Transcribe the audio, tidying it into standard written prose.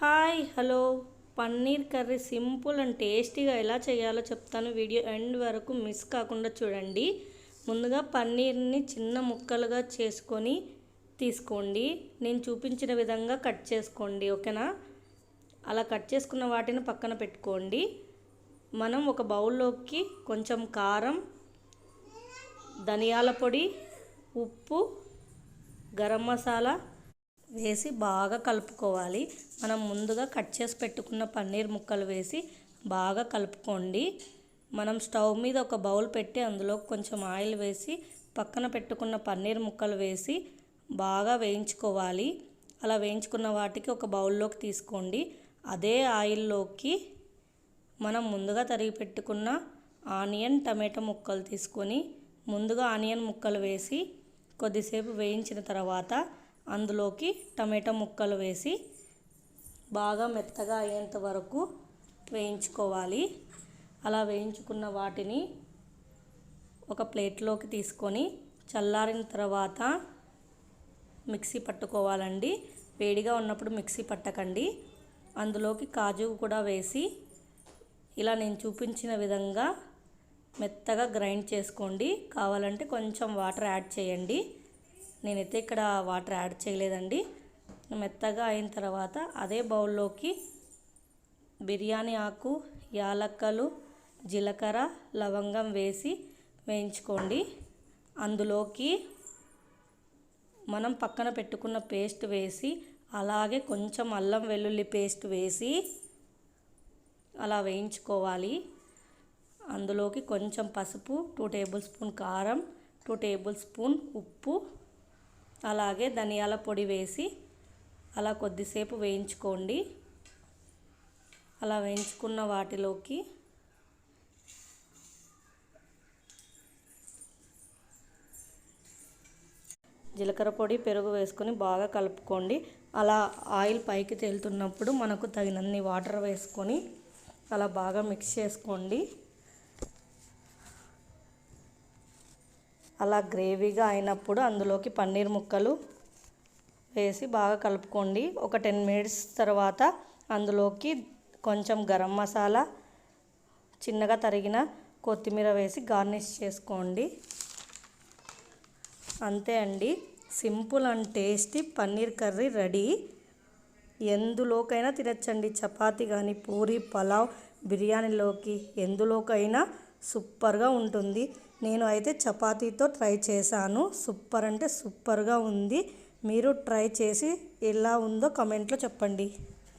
Hi hello paneer curry simple and టేస్టీగా ఎలా చేయాలో చెప్తాను. వీడియో ఎండ్ వరకు మిస్ కాకుండా చూడండి. ముందుగా పన్నీర్ని చిన్న ముక్కలుగా చేసుకొని తీసుకోండి. నేను చూపించిన విధంగా కట్ చేసుకోండి, ఓకేనా? అలా కట్ చేసుకున్న వాటిని పక్కన పెట్టుకోండి. మనం ఒక బౌల్లోకి కొంచెం కారం, ధనియాల పొడి, ఉప్పు, గరం మసాలా వేసి బాగా కలుపుకోవాలి. మనం ముందుగా కట్ చేసి పెట్టుకున్న పన్నీర్ ముక్కలు వేసి బాగా కలుపుకోండి. మనం స్టవ్ మీద ఒక బౌల్ పెట్టి అందులో కొంచెం ఆయిల్ వేసి పక్కన పెట్టుకున్న పన్నీర్ ముక్కలు వేసి బాగా వేయించుకోవాలి. అలా వేయించుకున్న వాటికి ఒక బౌల్లోకి తీసుకోండి. అదే ఆయిల్లోకి మనం ముందుగా తరిగి పెట్టుకున్న ఆనియన్, టమాటా ముక్కలు తీసుకొని ముందుగా ఆనియన్ ముక్కలు వేసి కొద్దిసేపు వేయించిన తర్వాత అందులోకి టమాటా ముక్కలు వేసి బాగా మెత్తగా అయ్యేంత వరకు వేయించుకోవాలి. అలా వేయించుకున్న వాటిని ఒక ప్లేట్లోకి తీసుకొని చల్లారిన తర్వాత మిక్సీ పట్టుకోవాలండి. వేడిగా ఉన్నప్పుడు మిక్సీ పట్టకండి. అందులోకి కాజు కూడా వేసి ఇలా నేను చూపించిన విధంగా మెత్తగా గ్రైండ్ చేసుకోండి. కావాలంటే కొంచెం వాటర్ యాడ్ చేయండి. నేనైతే ఇక్కడ వాటర్ యాడ్ చేయలేదండి. మెత్తగా అయిన తర్వాత అదే బౌల్లోకి బిర్యానీ ఆకు, యాలక్కలు, జీలకర్ర, లవంగం వేసి వేయించుకోండి. అందులోకి మనం పక్కన పెట్టుకున్న పేస్ట్ వేసి అలాగే కొంచెం అల్లం వెల్లుల్లి పేస్ట్ వేసి అలా వేయించుకోవాలి. అందులోకి కొంచెం పసుపు, 2 టేబుల్ స్పూన్ కారం, 2 టేబుల్ స్పూన్ ఉప్పు, అలాగే ధనియాల పొడి వేసి అలా కొద్దిసేపు వేయించుకోండి. అలా వేయించుకున్న వాటిలోకి జీలకర్ర పొడి, పెరుగు వేసుకొని బాగా కలుపుకోండి. అలా ఆయిల్ పైకి తేలుతున్నప్పుడు మనకు తగినన్ని వాటర్ వేసుకొని అలా బాగా మిక్స్ చేసుకోండి. అలా గ్రేవీగా అయినప్పుడు అందులోకి పన్నీర్ ముక్కలు వేసి బాగా కలుపుకోండి. ఒక 10 మినిట్స్ తర్వాత అందులోకి కొంచెం గరం మసాలా, చిన్నగా తరిగిన కొత్తిమీర వేసి గార్నిష్ చేసుకోండి. అంతే అండి, simple and tasty paneer curry ready. ఎందులోకైనా తినచ్చండి. చపాతీ కానీ, పూరి, పలావ్, బిర్యానీలోకి ఎందులోకైనా సూపర్గా ఉంటుంది. నేను అయితే చపాతీతో ట్రై చేశాను. సూపర్ అంటే సూపర్గా ఉంది. మీరు ట్రై చేసి ఎలా ఉందో కామెంట్లో చెప్పండి.